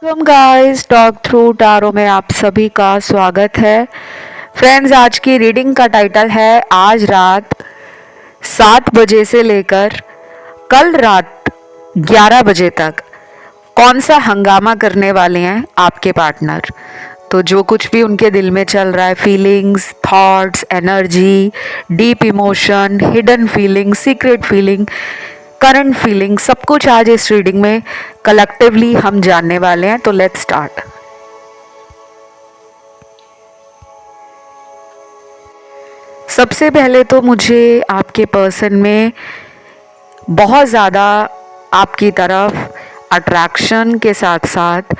Welcome guys, talk through tarot में आप सभी का स्वागत है। फ्रेंड्स, आज की रीडिंग का टाइटल है आज रात 7 बजे से लेकर कल रात 11 बजे तक कौन सा हंगामा करने वाले हैं आपके पार्टनर। तो जो कुछ भी उनके दिल में चल रहा है, feelings, thoughts, energy, deep emotion, hidden feeling, secret feeling, current feeling, सब कुछ आज इस रीडिंग में कलेक्टिवली हम जानने वाले हैं। तो लेट्स स्टार्ट। सबसे पहले तो मुझे आपके पर्सन में बहुत ज़्यादा आपकी तरफ अट्रैक्शन के साथ साथ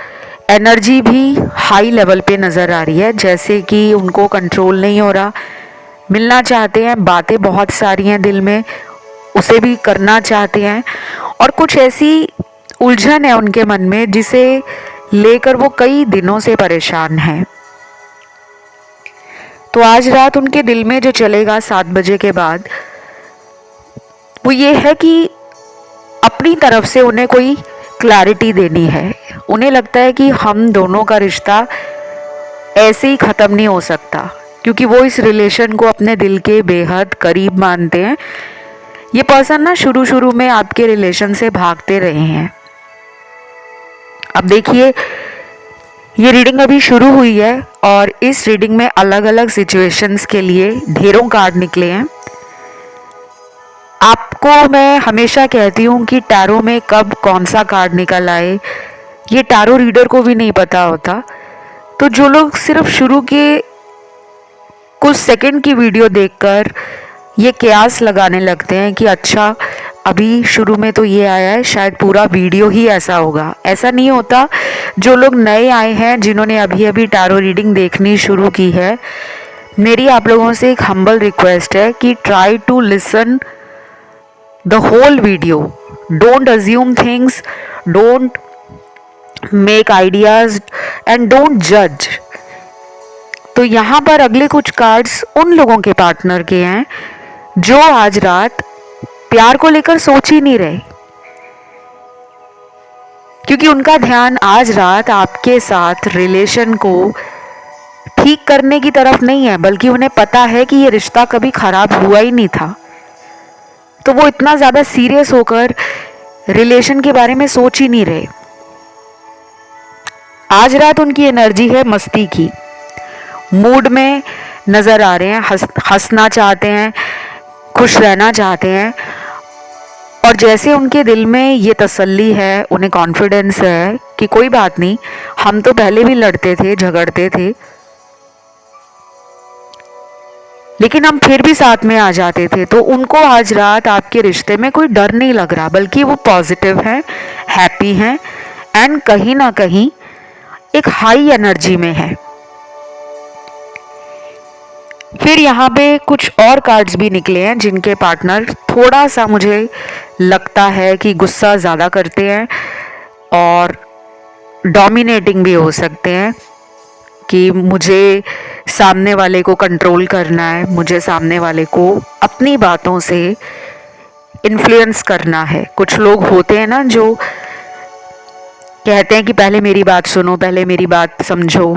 एनर्जी भी हाई लेवल पे नज़र आ रही है, जैसे कि उनको कंट्रोल नहीं हो रहा, मिलना चाहते हैं, बातें बहुत सारी हैं दिल में, उसे भी करना चाहते हैं और कुछ ऐसी उलझन है उनके मन में जिसे लेकर वो कई दिनों से परेशान हैं। तो आज रात उनके दिल में जो चलेगा 7 बजे के बाद, वो ये है कि अपनी तरफ से उन्हें कोई क्लैरिटी देनी है। उन्हें लगता है कि हम दोनों का रिश्ता ऐसे ही ख़त्म नहीं हो सकता, क्योंकि वो इस रिलेशन को अपने दिल के बेहद करीब मानते हैं। ये पर्सन ना शुरू शुरू में आपके रिलेशन से भागते रहे हैं। अब देखिए, ये रीडिंग अभी शुरू हुई है और इस रीडिंग में अलग अलग सिचुएशंस के लिए ढेरों कार्ड निकले हैं। आपको मैं हमेशा कहती हूँ कि टैरो में कब कौन सा कार्ड निकल आए ये टैरो रीडर को भी नहीं पता होता। तो जो लोग सिर्फ शुरू के कुछ सेकंड की वीडियो देखकर ये कयास लगाने लगते हैं कि अच्छा अभी शुरू में तो ये आया है, शायद पूरा वीडियो ही ऐसा होगा, ऐसा नहीं होता। जो लोग नए आए हैं, जिन्होंने अभी अभी टैरो रीडिंग देखनी शुरू की है, मेरी आप लोगों से एक हम्बल रिक्वेस्ट है कि try to listen the whole video. Don't assume things, don't make ideas and don't जज। तो यहाँ पर अगले कुछ कार्ड्स उन लोगों के पार्टनर के हैं जो आज रात प्यार को लेकर सोच ही नहीं रहे, क्योंकि उनका ध्यान आज रात आपके साथ रिलेशन को ठीक करने की तरफ नहीं है, बल्कि उन्हें पता है कि ये रिश्ता कभी खराब हुआ ही नहीं था। तो वो इतना ज़्यादा सीरियस होकर रिलेशन के बारे में सोच ही नहीं रहे। आज रात उनकी एनर्जी है मस्ती की, मूड में नज़र आ रहे हैं, हंसना चाहते हैं, खुश रहना चाहते हैं। और जैसे उनके दिल में ये तसल्ली है, उन्हें कॉन्फिडेंस है कि कोई बात नहीं, हम तो पहले भी लड़ते थे, झगड़ते थे, लेकिन हम फिर भी साथ में आ जाते थे। तो उनको आज रात आपके रिश्ते में कोई डर नहीं लग रहा, बल्कि वो पॉजिटिव हैं, हैप्पी हैं एंड कहीं ना कहीं एक हाई एनर्जी में है। फिर यहाँ पे कुछ और कार्ड्स भी निकले हैं जिनके पार्टनर थोड़ा सा मुझे लगता है कि गुस्सा ज़्यादा करते हैं और डोमिनेटिंग भी हो सकते हैं, कि मुझे सामने वाले को कंट्रोल करना है, मुझे सामने वाले को अपनी बातों से इन्फ्लुएंस करना है। कुछ लोग होते हैं ना जो कहते हैं कि पहले मेरी बात सुनो, पहले मेरी बात समझो।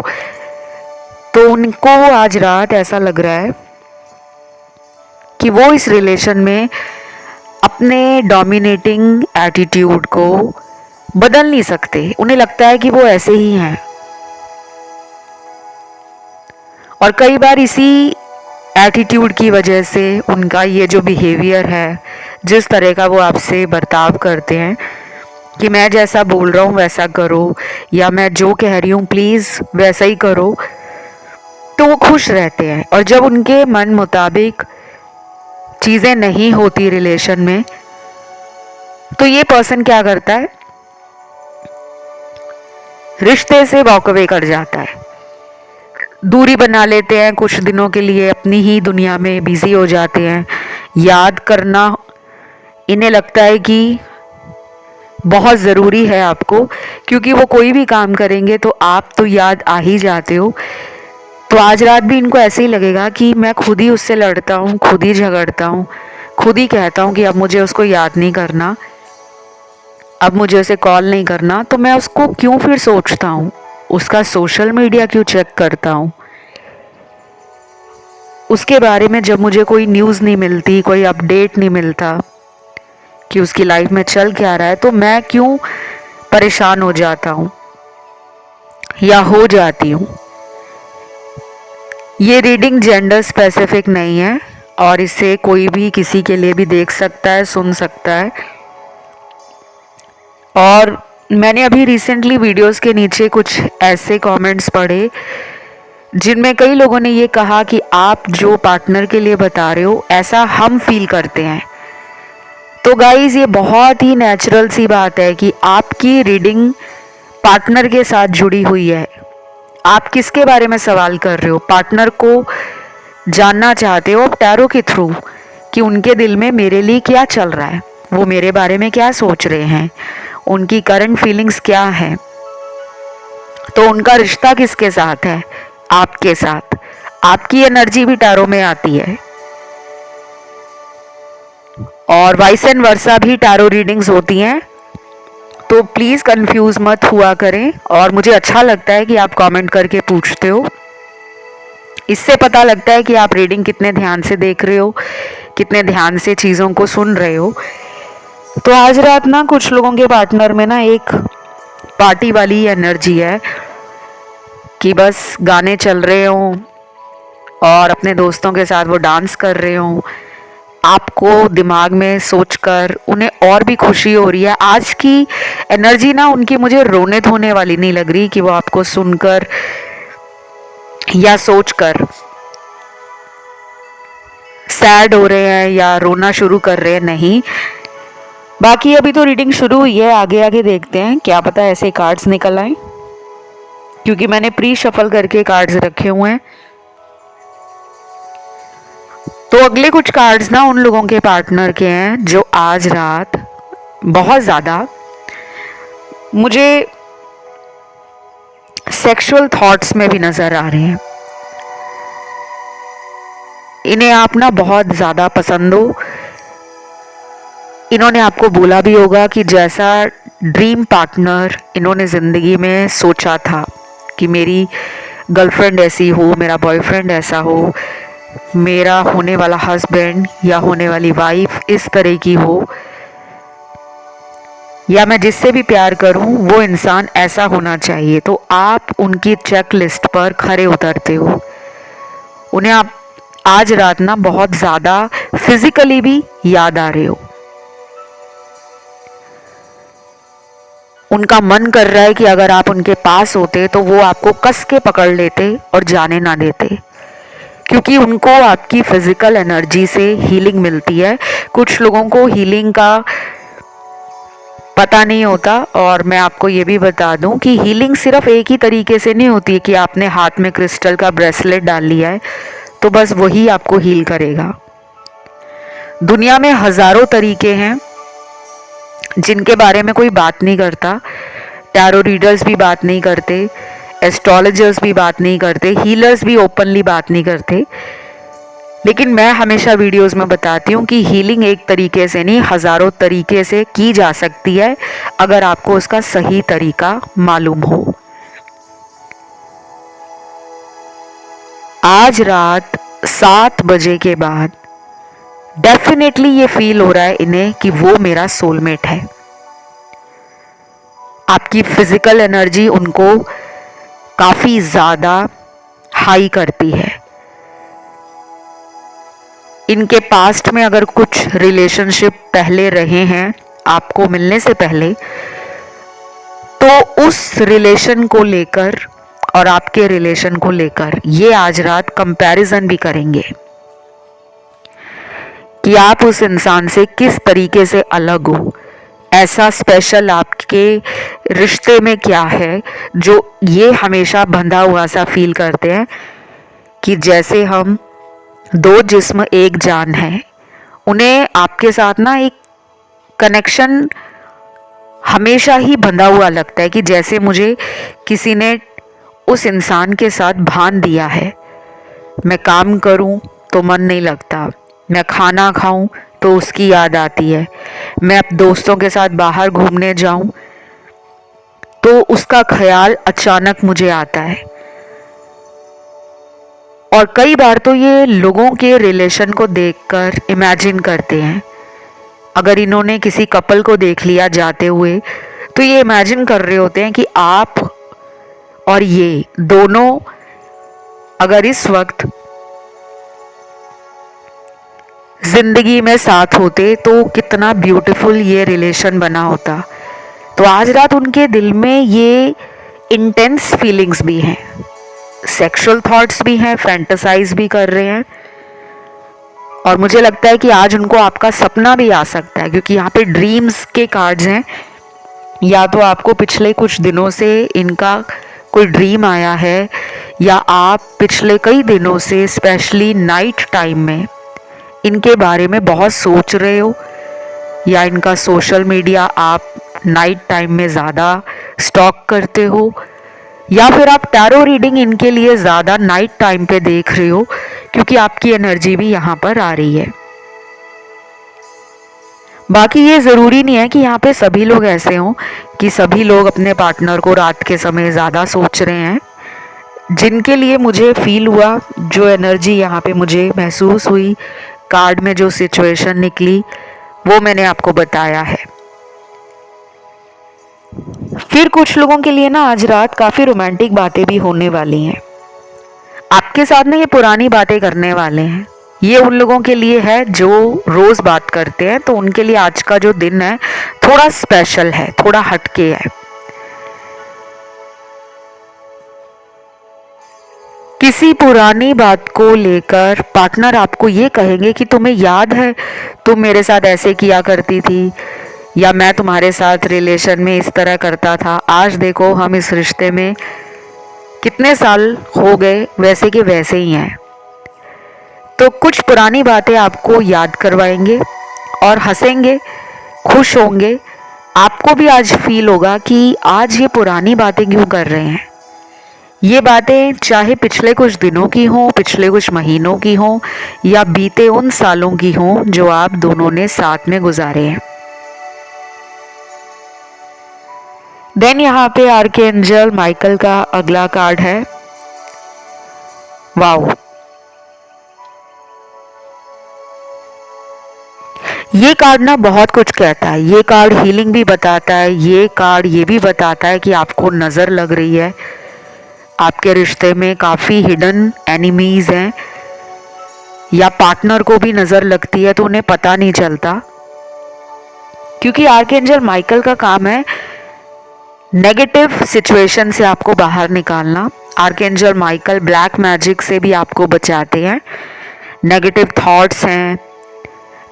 तो उनको आज रात ऐसा लग रहा है कि वो इस रिलेशन में अपने डोमिनेटिंग एटीट्यूड को बदल नहीं सकते। उन्हें लगता है कि वो ऐसे ही हैं और कई बार इसी एटीट्यूड की वजह से उनका ये जो बिहेवियर है, जिस तरह का वो आपसे बर्ताव करते हैं कि मैं जैसा बोल रहा हूँ वैसा करो, या मैं जो कह रही हूँ प्लीज़ वैसा ही करो, तो वो खुश रहते हैं। और जब उनके मन मुताबिक चीज़ें नहीं होती रिलेशन में, तो ये पर्सन क्या करता है, रिश्ते से वॉक अवे कर जाता है, दूरी बना लेते हैं, कुछ दिनों के लिए अपनी ही दुनिया में बिजी हो जाते हैं। याद करना इन्हें लगता है कि बहुत ज़रूरी है आपको, क्योंकि वो कोई भी काम करेंगे तो आप तो याद आ ही जाते हो। तो आज रात भी इनको ऐसे ही लगेगा कि मैं खुद ही उससे लड़ता हूँ, खुद ही झगड़ता हूँ, खुद ही कहता हूँ कि अब मुझे उसको याद नहीं करना। अब मुझे उसे कॉल नहीं करना, तो मैं उसको क्यों फिर सोचता हूँ, उसका सोशल मीडिया क्यों चेक करता हूँ, उसके बारे में जब मुझे कोई न्यूज़ नहीं मिलती, कोई अपडेट नहीं मिलता कि उसकी लाइफ में चल क्या रहा है, तो मैं क्यों परेशान हो जाता हूँ या हो जाती हूँ। ये रीडिंग जेंडर स्पेसिफिक नहीं है और इसे कोई भी किसी के लिए भी देख सकता है, सुन सकता है। और मैंने अभी रिसेंटली वीडियोस के नीचे कुछ ऐसे कमेंट्स पढ़े जिनमें कई लोगों ने ये कहा कि आप जो पार्टनर के लिए बता रहे हो ऐसा हम फील करते हैं। तो गाइज, ये बहुत ही नेचुरल सी बात है कि आपकी रीडिंग पार्टनर के साथ जुड़ी हुई है। आप किसके बारे में सवाल कर रहे हो? पार्टनर को जानना चाहते हो आप टैरो के थ्रू कि उनके दिल में मेरे लिए क्या चल रहा है, वो मेरे बारे में क्या सोच रहे हैं, उनकी करंट फीलिंग्स क्या है। तो उनका रिश्ता किसके साथ है? आपके साथ। आपकी एनर्जी भी टैरो में आती है और वाइस एंड वर्सा भी टैरो रीडिंग्स होती हैं। तो प्लीज़ कंफ्यूज मत हुआ करें। और मुझे अच्छा लगता है कि आप कमेंट करके पूछते हो, इससे पता लगता है कि आप रीडिंग कितने ध्यान से देख रहे हो, कितने ध्यान से चीज़ों को सुन रहे हो। तो आज रात ना कुछ लोगों के पार्टनर में ना एक पार्टी वाली एनर्जी है कि बस गाने चल रहे हों और अपने दोस्तों के साथ वो डांस कर रहे हों। आपको दिमाग में सोचकर उन्हें और भी खुशी हो रही है। आज की एनर्जी ना उनकी मुझे रोने धोने वाली नहीं लग रही कि वो आपको सुनकर या सोचकर सैड हो रहे हैं या रोना शुरू कर रहे हैं। नहीं, बाकी अभी तो रीडिंग शुरू हुई है, आगे आगे देखते हैं, क्या पता ऐसे कार्ड्स निकल आए, क्योंकि मैंने प्री शफल करके कार्ड्स रखे हुए हैं। तो अगले कुछ कार्ड्स ना उन लोगों के पार्टनर के हैं जो आज रात बहुत ज़्यादा मुझे सेक्सुअल थॉट्स में भी नज़र आ रहे हैं। इन्हें आप ना बहुत ज़्यादा पसंद हो। इन्होंने आपको बोला भी होगा कि जैसा ड्रीम पार्टनर इन्होंने ज़िंदगी में सोचा था कि मेरी गर्लफ्रेंड ऐसी हो, मेरा बॉयफ्रेंड ऐसा हो, मेरा होने वाला हस्बैंड या होने वाली वाइफ इस तरह की हो, या मैं जिससे भी प्यार करूं वो इंसान ऐसा होना चाहिए। तो आप उनकी चेक लिस्ट पर खरे उतरते हो। उन्हें आप आज रात ना बहुत ज़्यादा फिजिकली भी याद आ रहे हो। उनका मन कर रहा है कि अगर आप उनके पास होते तो वो आपको कस के पकड़ लेते और जाने ना देते, क्योंकि उनको आपकी फिजिकल एनर्जी से हीलिंग मिलती है। कुछ लोगों को हीलिंग का पता नहीं होता, और मैं आपको ये भी बता दूं कि हीलिंग सिर्फ एक ही तरीके से नहीं होती है कि आपने हाथ में क्रिस्टल का ब्रेसलेट डाल लिया है तो बस वही आपको हील करेगा। दुनिया में हज़ारों तरीके हैं जिनके बारे में कोई बात नहीं करता। टैरो रीडर्स भी बात नहीं करते, एस्ट्रोलॉजर्स भी बात नहीं करते, हीलर्स भी ओपनली बात नहीं करते। लेकिन मैं हमेशा वीडियोस में बताती हूँ कि हीलिंग एक तरीके से नहीं, हज़ारों तरीके से की जा सकती है अगर आपको उसका सही तरीका मालूम हो। आज रात 7 बजे के बाद डेफिनेटली ये फील हो रहा है इन्हें कि वो मेरा सोलमेट है। आपकी फिजिकल एनर्जी उनको काफ़ी ज़्यादा हाई करती है। इनके पास्ट में अगर कुछ रिलेशनशिप पहले रहे हैं आपको मिलने से पहले, तो उस रिलेशन को लेकर और आपके रिलेशन को लेकर ये आज रात कंपैरिजन भी करेंगे कि आप उस इंसान से किस तरीके से अलग हो। ऐसा स्पेशल आपके रिश्ते में क्या है जो ये हमेशा बंधा हुआ सा फील करते हैं कि जैसे हम दो जिस्म एक जान है। उन्हें आपके साथ ना एक कनेक्शन हमेशा ही बंधा हुआ लगता है कि जैसे मुझे किसी ने उस इंसान के साथ बांध दिया है। मैं काम करूं तो मन नहीं लगता, मैं खाना खाऊं तो उसकी याद आती है। मैं अब दोस्तों के साथ बाहर घूमने जाऊं तो उसका ख्याल अचानक मुझे आता है। और कई बार तो ये लोगों के रिलेशन को देखकर इमेजिन करते हैं। अगर इन्होंने किसी कपल को देख लिया जाते हुए तो ये इमेजिन कर रहे होते हैं कि आप और ये दोनों अगर इस वक्त जिंदगी में साथ होते तो कितना ब्यूटीफुल ये रिलेशन बना होता। तो आज रात उनके दिल में ये इंटेंस फीलिंग्स भी हैं, सेक्सुअल थॉट्स भी हैं, फैंटेसाइज भी कर रहे हैं। और मुझे लगता है कि आज उनको आपका सपना भी आ सकता है, क्योंकि यहाँ पे ड्रीम्स के कार्ड्स हैं। या तो आपको पिछले कुछ दिनों से इनका कोई ड्रीम आया है, या आप पिछले कई दिनों से स्पेशली नाइट टाइम में इनके बारे में बहुत सोच रहे हो, या इनका सोशल मीडिया आप नाइट टाइम में ज़्यादा स्टॉक करते हो, या फिर आप टैरो रीडिंग इनके लिए ज़्यादा नाइट टाइम पे देख रहे हो, क्योंकि आपकी एनर्जी भी यहाँ पर आ रही है। बाकी ये ज़रूरी नहीं है कि यहाँ पे सभी लोग ऐसे हों कि सभी लोग अपने पार्टनर को रात के समय ज़्यादा सोच रहे हैं। जिनके लिए मुझे फील हुआ, जो एनर्जी यहाँ पे मुझे महसूस हुई, कार्ड में जो सिचुएशन निकली, वो मैंने आपको बताया है। फिर कुछ लोगों के लिए ना आज रात काफ़ी रोमांटिक बातें भी होने वाली हैं। आपके साथ ना ये पुरानी बातें करने वाले हैं। ये उन लोगों के लिए है जो रोज बात करते हैं, तो उनके लिए आज का जो दिन है थोड़ा स्पेशल है, थोड़ा हटके है। किसी पुरानी बात को लेकर पार्टनर आपको ये कहेंगे कि तुम्हें याद है तुम मेरे साथ ऐसे किया करती थी, या मैं तुम्हारे साथ रिलेशन में इस तरह करता था, आज देखो हम इस रिश्ते में कितने साल हो गए, वैसे के वैसे ही हैं। तो कुछ पुरानी बातें आपको याद करवाएंगे और हंसेंगे, खुश होंगे। आपको भी आज फील होगा कि आज ये पुरानी बातें क्यों कर रहे हैं। ये बातें चाहे पिछले कुछ दिनों की हों, पिछले कुछ महीनों की हों, या बीते उन सालों की हों जो आप दोनों ने साथ में गुजारे हैं। देन यहाँ पे आर्कएंजल माइकल का अगला कार्ड है। वाओ, ये कार्ड ना बहुत कुछ कहता है। ये कार्ड हीलिंग भी बताता है, ये कार्ड ये भी बताता है कि आपको नज़र लग रही है, आपके रिश्ते में काफ़ी हिडन एनिमीज हैं, या पार्टनर को भी नज़र लगती है तो उन्हें पता नहीं चलता। क्योंकि आर्कएंजल माइकल का काम है नेगेटिव सिचुएशन से आपको बाहर निकालना। आर्कएंजल माइकल ब्लैक मैजिक से भी आपको बचाते हैं। नेगेटिव थॉट्स हैं,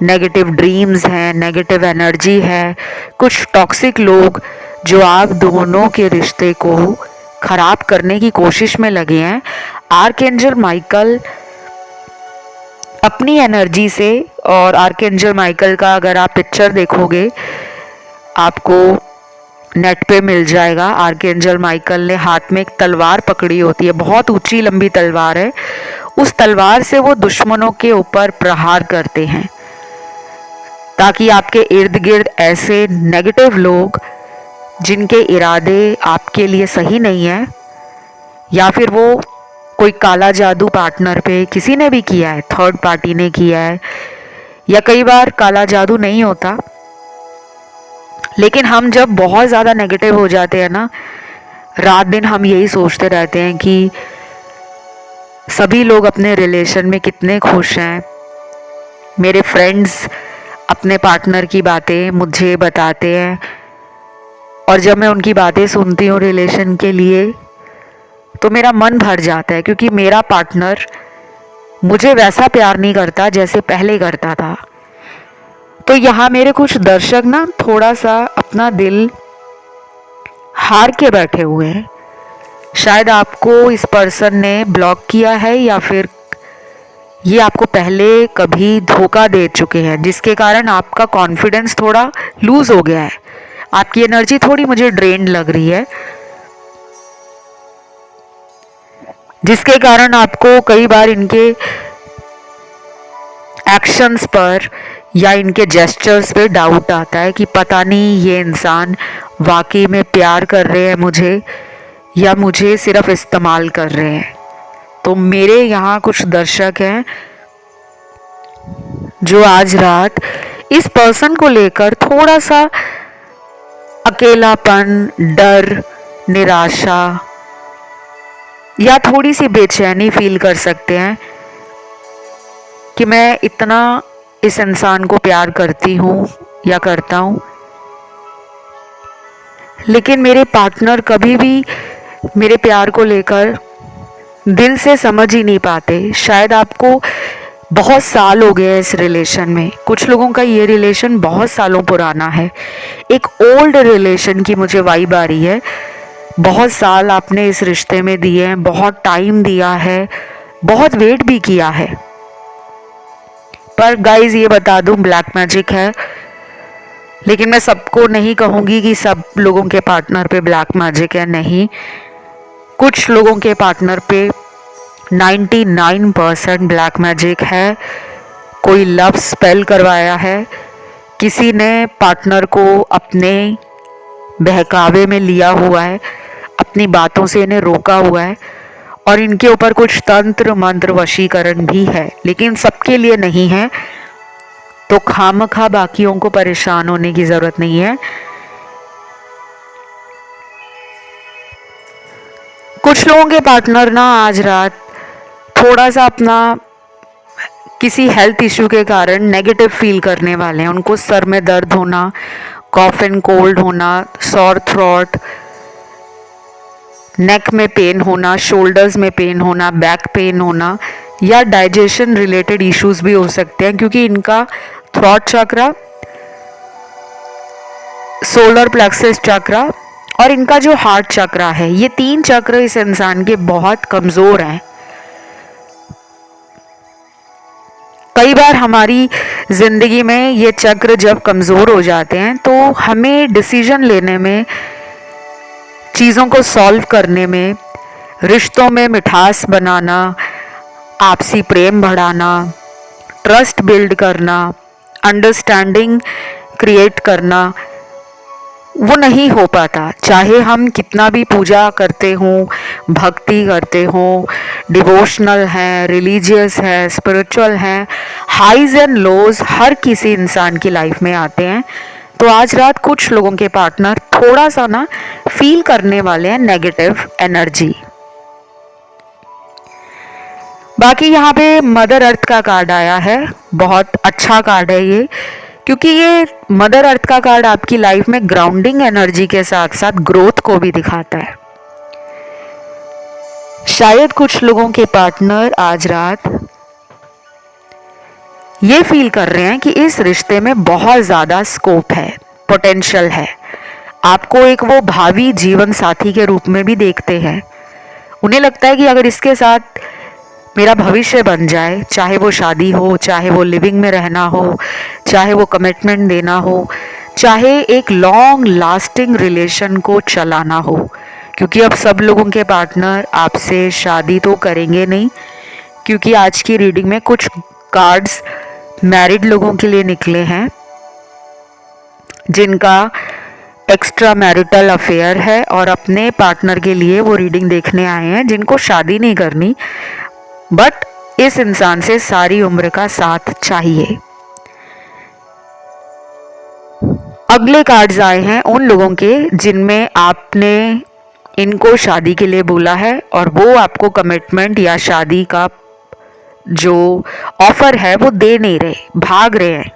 नेगेटिव ड्रीम्स हैं, नेगेटिव एनर्जी है, कुछ टॉक्सिक लोग जो आप दोनों के रिश्ते को खराब करने की कोशिश में लगे हैं। आर्कएंजल माइकल अपनी एनर्जी से, और आर्कएंजल माइकल का अगर आप पिक्चर देखोगे आपको नेट पे मिल जाएगा। आर्कएंजल माइकल ने हाथ में एक तलवार पकड़ी होती है, बहुत ऊंची लंबी तलवार है। उस तलवार से वो दुश्मनों के ऊपर प्रहार करते हैं, ताकि आपके इर्द गिर्द ऐसे नेगेटिव लोग जिनके इरादे आपके लिए सही नहीं है, या फिर वो कोई काला जादू पार्टनर पे किसी ने भी किया है, थर्ड पार्टी ने किया है, या कई बार काला जादू नहीं होता, लेकिन हम जब बहुत ज़्यादा नेगेटिव हो जाते हैं ना, रात दिन हम यही सोचते रहते हैं कि सभी लोग अपने रिलेशन में कितने खुश हैं। मेरे फ्रेंड्स अपने पार्टनर की बातें मुझे बताते हैं, और जब मैं उनकी बातें सुनती हूँ रिलेशन के लिए तो मेरा मन भर जाता है, क्योंकि मेरा पार्टनर मुझे वैसा प्यार नहीं करता जैसे पहले करता था। तो यहाँ मेरे कुछ दर्शक ना थोड़ा सा अपना दिल हार के बैठे हुए हैं। शायद आपको इस पर्सन ने ब्लॉक किया है, या फिर ये आपको पहले कभी धोखा दे चुके हैं, जिसके कारण आपका कॉन्फिडेंस थोड़ा लूज हो गया है। आपकी एनर्जी थोड़ी मुझे ड्रेन्ड लग रही है, जिसके कारण आपको कई बार इनके एक्शंस पर या इनके जेस्चर्स पे डाउट आता है कि पता नहीं ये इंसान वाकई में प्यार कर रहे हैं मुझे या मुझे सिर्फ इस्तेमाल कर रहे हैं। तो मेरे यहाँ कुछ दर्शक हैं जो आज रात इस पर्सन को लेकर थोड़ा सा अकेलापन, डर, निराशा या थोड़ी सी बेचैनी फील कर सकते हैं कि मैं इतना इस इंसान को प्यार करती हूँ या करता हूँ, लेकिन मेरे पार्टनर कभी भी मेरे प्यार को लेकर दिल से समझ ही नहीं पाते। शायद आपको बहुत साल हो गए इस रिलेशन में, कुछ लोगों का ये रिलेशन बहुत सालों पुराना है। एक ओल्ड रिलेशन की मुझे वाइब आ रही है। बहुत साल आपने इस रिश्ते में दिए हैं, बहुत टाइम दिया है, बहुत वेट भी किया है। पर गाइज ये बता दूं, ब्लैक मैजिक है, लेकिन मैं सबको नहीं कहूँगी कि सब लोगों के पार्टनर पे ब्लैक मैजिक है। नहीं, कुछ लोगों के पार्टनर पे 99% ब्लैक मैजिक है। कोई लव स्पेल करवाया है, किसी ने पार्टनर को अपने बहकावे में लिया हुआ है, अपनी बातों से इन्हें रोका हुआ है, और इनके ऊपर कुछ तंत्र मंत्र वशीकरण भी है, लेकिन सबके लिए नहीं है। तो खामखा बाकियों को परेशान होने की जरूरत नहीं है। कुछ लोगों के पार्टनर ना आज रात थोड़ा सा अपना किसी हेल्थ इश्यू के कारण नेगेटिव फील करने वाले हैं। उनको सर में दर्द होना, कॉफ एंड कोल्ड होना, सॉर थ्रोट, नेक में पेन होना, शोल्डर्स में पेन होना, बैक पेन होना, या डाइजेशन रिलेटेड इश्यूज भी हो सकते हैं, क्योंकि इनका थ्रोट चक्रा, सोलर प्लेक्सस चक्रा और इनका जो हार्ट चक्रा है, ये 3 चक्र इस इंसान के बहुत कमजोर हैं। कई बार हमारी जिंदगी में ये चक्र जब कमजोर हो जाते हैं तो हमें डिसीजन लेने में, चीज़ों को सॉल्व करने में, रिश्तों में मिठास बनाना, आपसी प्रेम बढ़ाना, ट्रस्ट बिल्ड करना, अंडरस्टैंडिंग क्रिएट करना, वो नहीं हो पाता। चाहे हम कितना भी पूजा करते हों, भक्ति करते हों, डिवोशनल हैं, रिलीजियस हैं, स्पिरिचुअल हैं, हाइज एंड लोज हर किसी इंसान की लाइफ में आते हैं। तो आज रात कुछ लोगों के पार्टनर थोड़ा सा ना फील करने वाले हैं नेगेटिव एनर्जी। बाकी यहाँ पे मदर अर्थ का कार्ड आया है, बहुत अच्छा कार्ड है ये, क्योंकि ये मदर अर्थ का कार्ड आपकी लाइफ में ग्राउंडिंग एनर्जी के साथ साथ ग्रोथ को भी दिखाता है। शायद कुछ लोगों के पार्टनर आज रात ये फील कर रहे हैं कि इस रिश्ते में बहुत ज़्यादा स्कोप है, पोटेंशियल है। आपको एक वो भावी जीवन साथी के रूप में भी देखते हैं। उन्हें लगता है कि अगर इसके साथ मेरा भविष्य बन जाए, चाहे वो शादी हो, चाहे वो लिविंग में रहना हो, चाहे वो कमिटमेंट देना हो, चाहे एक लॉन्ग लास्टिंग रिलेशन को चलाना हो, क्योंकि अब सब लोगों के पार्टनर आपसे शादी तो करेंगे नहीं, क्योंकि आज की रीडिंग में कुछ कार्ड्स मैरिड लोगों के लिए निकले हैं जिनका एक्स्ट्रा मैरिटल अफेयर है और अपने पार्टनर के लिए वो रीडिंग देखने आए हैं, जिनको शादी नहीं करनी बट इस इंसान से सारी उम्र का साथ चाहिए। अगले कार्ड्स आए हैं उन लोगों के जिनमें आपने इनको शादी के लिए बोला है और वो आपको कमिटमेंट या शादी का जो ऑफर है वो दे नहीं रहे, भाग रहे हैं।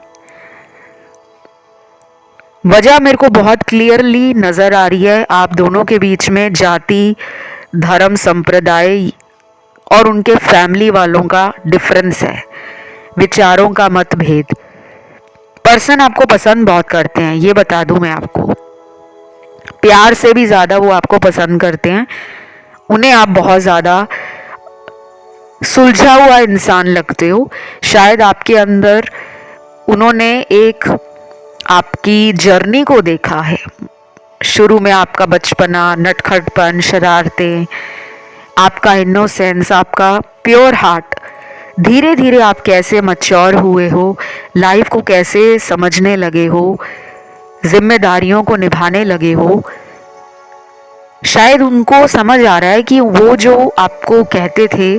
वजह मेरे को बहुत क्लियरली नज़र आ रही है। आप दोनों के बीच में जाति, धर्म, संप्रदाय और उनके फैमिली वालों का डिफरेंस है, विचारों का मतभेद। पर्सन आपको पसंद बहुत करते हैं, ये बता दूं मैं आपको, प्यार से भी ज़्यादा वो आपको पसंद करते हैं। उन्हें आप बहुत ज़्यादा सुलझा हुआ इंसान लगते हो। शायद आपके अंदर उन्होंने एक आपकी जर्नी को देखा है। शुरू में आपका बचपना, नटखटपन, शरारतें, आपका इनोसेंस, आपका प्योर हार्ट, धीरे धीरे आप कैसे मैच्योर हुए हो, लाइफ को कैसे समझने लगे हो, जिम्मेदारियों को निभाने लगे हो। शायद उनको समझ आ रहा है कि वो जो आपको कहते थे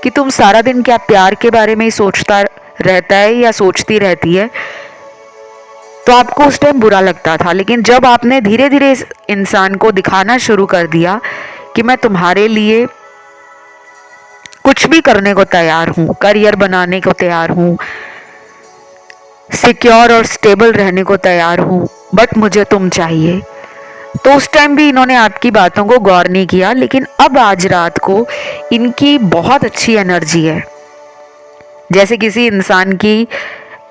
कि तुम सारा दिन क्या प्यार के बारे में ही सोचता रहता है या सोचती रहती है, तो आपको उस टाइम बुरा लगता था। लेकिन जब आपने धीरे धीरे इस इंसान को दिखाना शुरू कर दिया कि मैं तुम्हारे लिए कुछ भी करने को तैयार हूँ, करियर बनाने को तैयार हूँ, सिक्योर और स्टेबल रहने को तैयार हूँ, बट मुझे तुम चाहिए, तो उस टाइम भी इन्होंने आपकी बातों को गौर नहीं किया। लेकिन अब आज रात को इनकी बहुत अच्छी एनर्जी है। जैसे किसी इंसान की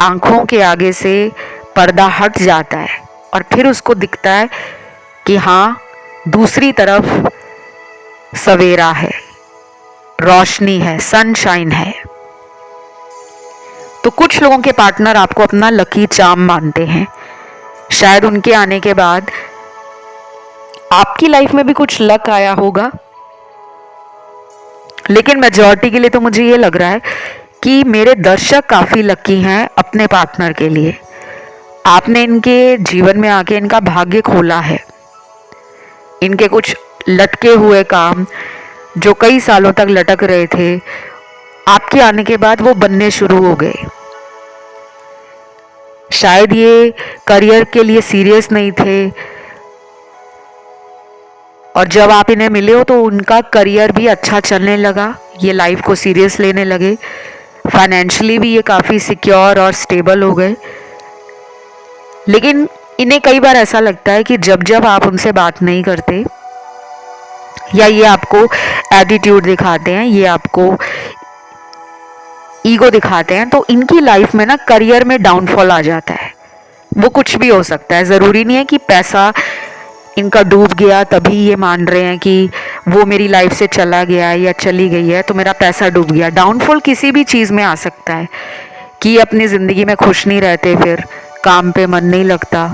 आंखों के आगे से पर्दा हट जाता है और फिर उसको दिखता है कि हाँ, दूसरी तरफ सवेरा है, रोशनी है, सनशाइन है। तो कुछ लोगों के पार्टनर आपको अपना लकी चार्म मानते हैं। शायद उनके आने के बाद आपकी लाइफ में भी कुछ लक आया होगा, लेकिन मेजॉरिटी के लिए तो मुझे ये लग रहा है कि मेरे दर्शक काफी लकी हैं अपने पार्टनर के लिए। आपने इनके जीवन में आके इनका भाग्य खोला है। इनके कुछ लटके हुए काम जो कई सालों तक लटक रहे थे, आपके आने के बाद वो बनने शुरू हो गए। शायद ये करियर के लिए सीरियस नहीं थे, और जब आप इन्हें मिले हो तो उनका करियर भी अच्छा चलने लगा, ये लाइफ को सीरियस लेने लगे, फाइनेंशियली भी ये काफ़ी सिक्योर और स्टेबल हो गए। लेकिन इन्हें कई बार ऐसा लगता है कि जब जब आप उनसे बात नहीं करते या ये आपको एटीट्यूड दिखाते हैं, ये आपको ईगो दिखाते हैं, तो इनकी लाइफ में ना करियर में डाउनफॉल आ जाता है। वो कुछ भी हो सकता है, ज़रूरी नहीं है कि पैसा इनका डूब गया तभी ये मान रहे हैं कि वो मेरी लाइफ से चला गया है या चली गई है तो मेरा पैसा डूब गया। डाउनफॉल किसी भी चीज़ में आ सकता है कि ये अपनी ज़िंदगी में खुश नहीं रहते, फिर काम पे मन नहीं लगता,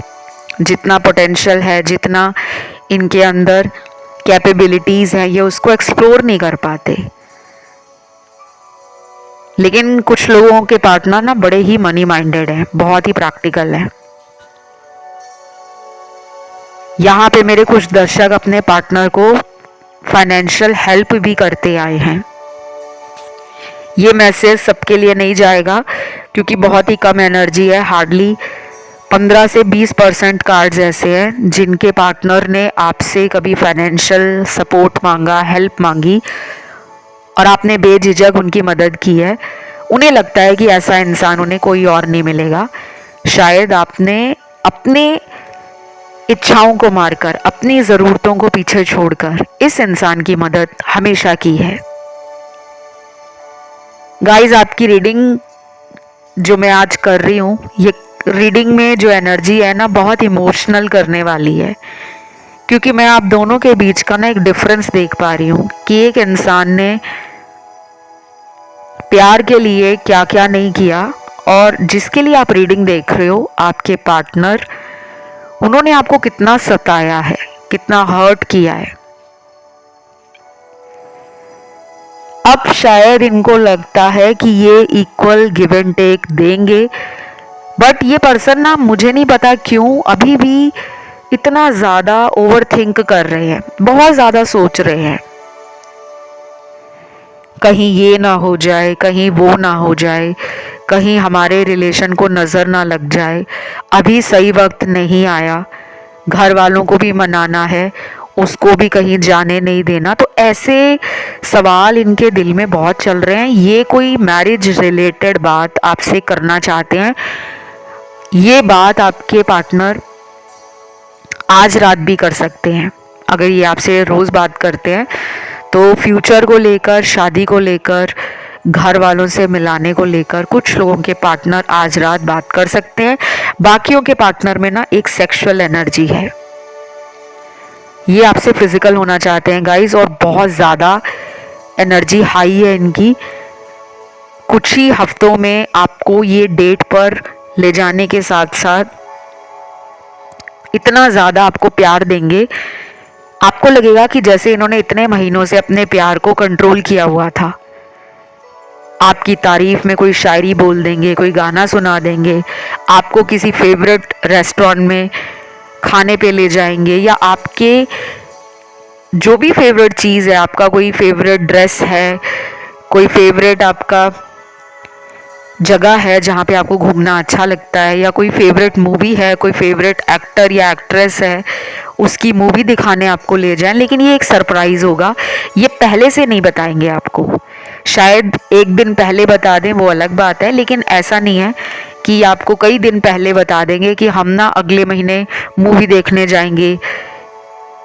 जितना पोटेंशियल है, जितना इनके अंदर कैपेबिलिटीज़ हैं, ये उसको एक्सप्लोर नहीं कर पाते। लेकिन कुछ लोगों के पार्टनर ना बड़े ही मनी माइंडेड हैं, बहुत ही प्रैक्टिकल हैं। यहाँ पे मेरे कुछ दर्शक अपने पार्टनर को फाइनेंशियल हेल्प भी करते आए हैं। ये मैसेज सबके लिए नहीं जाएगा क्योंकि बहुत ही कम एनर्जी है। हार्डली 15 से 20% कार्ड्स ऐसे हैं जिनके पार्टनर ने आपसे कभी फाइनेंशियल सपोर्ट मांगा, हेल्प मांगी, और आपने बेझिझक उनकी मदद की है। उन्हें लगता है कि ऐसा इंसान उन्हें कोई और नहीं मिलेगा। शायद आपने अपने इच्छाओं को मारकर, अपनी ज़रूरतों को पीछे छोड़कर इस इंसान की मदद हमेशा की है। गाइस, आपकी रीडिंग जो मैं आज कर रही हूँ, ये रीडिंग में जो एनर्जी है ना, बहुत इमोशनल करने वाली है, क्योंकि मैं आप दोनों के बीच का ना एक डिफरेंस देख पा रही हूँ कि एक इंसान ने प्यार के लिए क्या क्या नहीं किया, और जिसके लिए आप रीडिंग देख रहे हो, आपके पार्टनर, उन्होंने आपको कितना सताया है, कितना हर्ट किया है। अब शायद इनको लगता है कि ये इक्वल गिव एंड टेक देंगे, बट ये पर्सन ना, मुझे नहीं पता क्यों, अभी भी इतना ज़्यादा ओवर थिंक कर रहे हैं, बहुत ज़्यादा सोच रहे हैं। कहीं ये ना हो जाए, कहीं वो ना हो जाए, कहीं हमारे रिलेशन को नज़र ना लग जाए, अभी सही वक्त नहीं आया, घर वालों को भी मनाना है, उसको भी कहीं जाने नहीं देना। तो ऐसे सवाल इनके दिल में बहुत चल रहे हैं। ये कोई मैरिज रिलेटेड बात आपसे करना चाहते हैं। ये बात आपके पार्टनर आज रात भी कर सकते हैं। अगर ये आपसे रोज़ बात करते हैं तो फ्यूचर को लेकर, शादी को लेकर, घर वालों से मिलाने को लेकर कुछ लोगों के पार्टनर आज रात बात कर सकते हैं। बाकियों के पार्टनर में ना एक सेक्सुअल एनर्जी है, ये आपसे फिजिकल होना चाहते हैं गाइस, और बहुत ज़्यादा एनर्जी हाई है इनकी। कुछ ही हफ्तों में आपको ये डेट पर ले जाने के साथ साथ इतना ज़्यादा आपको प्यार देंगे, आपको लगेगा कि जैसे इन्होंने इतने महीनों से अपने प्यार को कंट्रोल किया हुआ था, आपकी तारीफ में कोई शायरी बोल देंगे, कोई गाना सुना देंगे, आपको किसी फेवरेट रेस्टोरेंट में खाने पे ले जाएंगे, या आपके जो भी फेवरेट चीज़ है, आपका कोई फेवरेट ड्रेस है, कोई फेवरेट आपका जगह है जहाँ पे आपको घूमना अच्छा लगता है, या कोई फेवरेट मूवी है, कोई फेवरेट एक्टर या एक्ट्रेस है, उसकी मूवी दिखाने आपको ले जाएं। लेकिन ये एक सरप्राइज़ होगा, ये पहले से नहीं बताएंगे आपको। शायद एक दिन पहले बता दें, वो अलग बात है, लेकिन ऐसा नहीं है कि आपको कई दिन पहले बता देंगे कि हम ना अगले महीने मूवी देखने जाएंगे,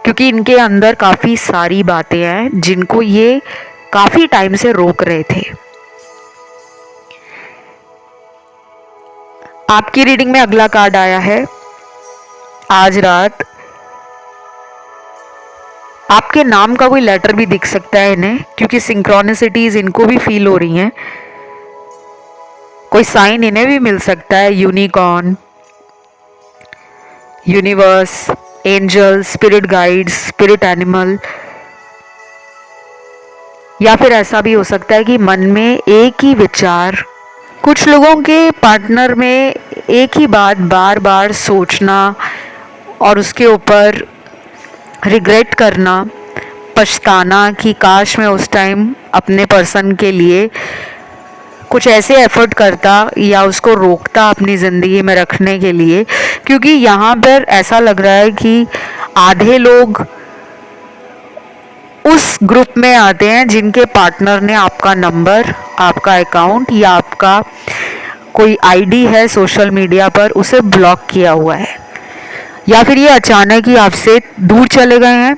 क्योंकि इनके अंदर काफ़ी सारी बातें हैं जिनको ये काफ़ी टाइम से रोक रहे थे। आपकी रीडिंग में अगला कार्ड आया है। आज रात आपके नाम का कोई लेटर भी दिख सकता है इन्हें, क्योंकि सिंक्रोनिसिटीज इनको भी फील हो रही हैं। कोई साइन इन्हें भी मिल सकता है, unicorn, universe, angel, spirit guides, spirit animal, या फिर ऐसा भी हो सकता है कि मन में एक ही विचार, कुछ लोगों के पार्टनर में एक ही बात बार बार सोचना और उसके ऊपर रिग्रेट करना, पछताना कि काश मैं उस टाइम अपने पर्सन के लिए कुछ ऐसे एफर्ट करता या उसको रोकता अपनी ज़िंदगी में रखने के लिए। क्योंकि यहाँ पर ऐसा लग रहा है कि आधे लोग उस ग्रुप में आते हैं जिनके पार्टनर ने आपका नंबर, आपका अकाउंट या आपका कोई आईडी है सोशल मीडिया पर, उसे ब्लॉक किया हुआ है, या फिर ये अचानक ही आपसे दूर चले गए हैं,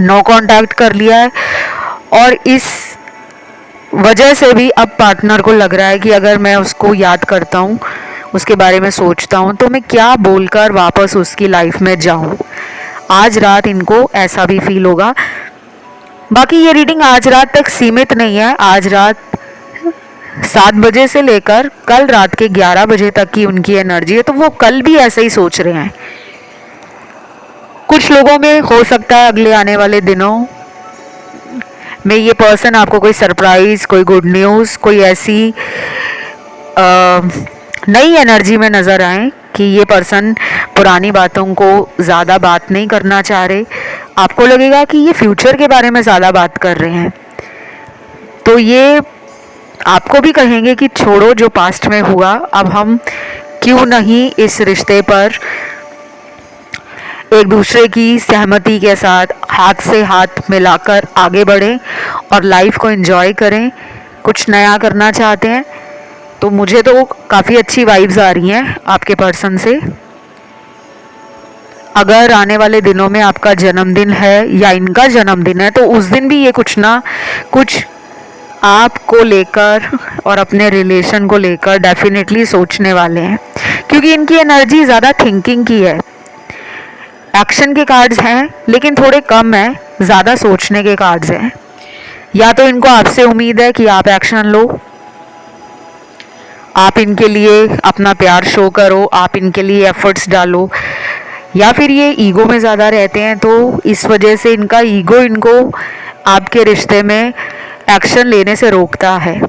नो कांटेक्ट कर लिया है। और इस वजह से भी अब पार्टनर को लग रहा है कि अगर मैं उसको याद करता हूँ, उसके बारे में सोचता हूँ, तो मैं क्या बोलकर वापस उसकी लाइफ में जाऊँ। आज रात इनको ऐसा भी फील होगा। बाकी ये रीडिंग आज रात तक सीमित नहीं है। आज रात 7 बजे से लेकर कल रात के 11 बजे तक की उनकी एनर्जी है, तो वो कल भी ऐसे ही सोच रहे हैं। कुछ लोगों में हो सकता है अगले आने वाले दिनों में ये पर्सन आपको कोई सरप्राइज, कोई गुड न्यूज़, कोई ऐसी नई एनर्जी में नज़र आए कि ये पर्सन पुरानी बातों को ज़्यादा बात नहीं करना चाह रहे। आपको लगेगा कि ये फ्यूचर के बारे में ज़्यादा बात कर रहे हैं, तो ये आपको भी कहेंगे कि छोड़ो जो पास्ट में हुआ, अब हम क्यों नहीं इस रिश्ते पर एक दूसरे की सहमति के साथ हाथ से हाथ मिलाकर आगे बढ़ें और लाइफ को एंजॉय करें। कुछ नया करना चाहते हैं, तो मुझे तो काफ़ी अच्छी वाइब्स आ रही हैं आपके पर्सन से। अगर आने वाले दिनों में आपका जन्मदिन है या इनका जन्मदिन है, तो उस दिन भी ये कुछ ना कुछ आपको लेकर और अपने रिलेशन को लेकर डेफिनेटली सोचने वाले हैं, क्योंकि इनकी एनर्जी ज़्यादा थिंकिंग की है। एक्शन के कार्ड्स हैं लेकिन थोड़े कम है, ज़्यादा सोचने के कार्ड्स हैं। या तो इनको आपसे उम्मीद है कि आप एक्शन लो, आप इनके लिए अपना प्यार शो करो, आप इनके लिए एफर्ट्स डालो, या फिर ये ईगो में ज़्यादा रहते हैं, तो इस वजह से इनका ईगो इनको आपके रिश्ते में एक्शन लेने से रोकता है।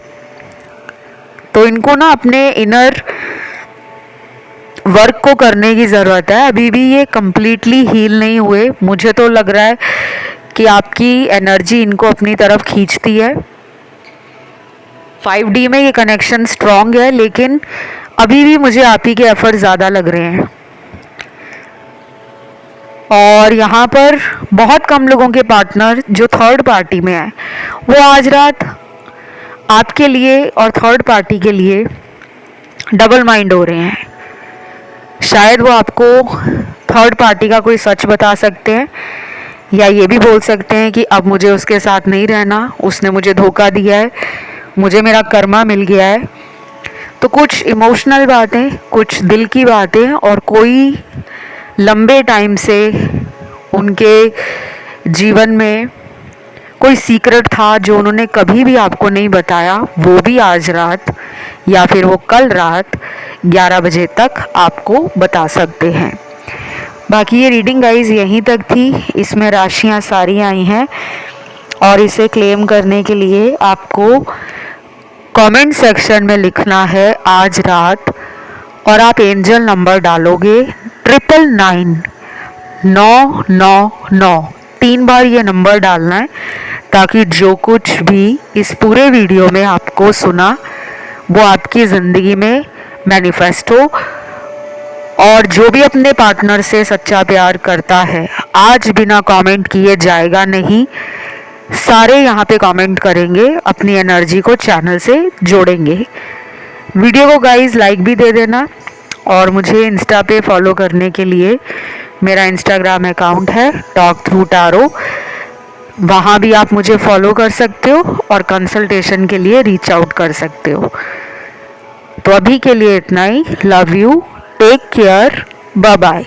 तो इनको ना अपने इनर वर्क को करने की ज़रूरत है। अभी भी ये कम्प्लीटली हील नहीं हुए। मुझे तो लग रहा है कि आपकी एनर्जी इनको अपनी तरफ खींचती है। 5D में ये कनेक्शन स्ट्रॉन्ग है, लेकिन अभी भी मुझे आप ही के एफर्ट ज़्यादा लग रहे हैं। और यहाँ पर बहुत कम लोगों के पार्टनर जो थर्ड पार्टी में है, वो आज रात आपके लिए और थर्ड पार्टी के लिए डबल माइंड हो रहे हैं। शायद वो आपको थर्ड पार्टी का कोई सच बता सकते हैं, या ये भी बोल सकते हैं कि अब मुझे उसके साथ नहीं रहना, उसने मुझे धोखा दिया है, मुझे मेरा कर्मा मिल गया है। तो कुछ इमोशनल बातें, कुछ दिल की बातें, और कोई लंबे टाइम से उनके जीवन में कोई सीक्रेट था जो उन्होंने कभी भी आपको नहीं बताया, वो भी आज रात या फिर वो कल रात 11 बजे तक आपको बता सकते हैं। बाकी ये रीडिंग गाइज यहीं तक थी। इसमें राशियाँ सारी आई हैं और इसे क्लेम करने के लिए आपको कमेंट सेक्शन में लिखना है आज रात, और आप एंजल नंबर डालोगे 999 3 बार ये नंबर डालना है, ताकि जो कुछ भी इस पूरे वीडियो में आपको सुना वो आपकी ज़िंदगी में मैनिफेस्ट हो। और जो भी अपने पार्टनर से सच्चा प्यार करता है, आज बिना कमेंट किए जाएगा नहीं। सारे यहाँ पे कमेंट करेंगे, अपनी एनर्जी को चैनल से जोड़ेंगे। वीडियो को गाइस लाइक भी दे देना, और मुझे इंस्टा पे फॉलो करने के लिए मेरा इंस्टाग्राम अकाउंट है टॉक थ्रू टारो, वहाँ भी आप मुझे फॉलो कर सकते हो और कंसल्टेशन के लिए रीच आउट कर सकते हो। तो अभी के लिए इतना ही। Love you, take care, bye bye.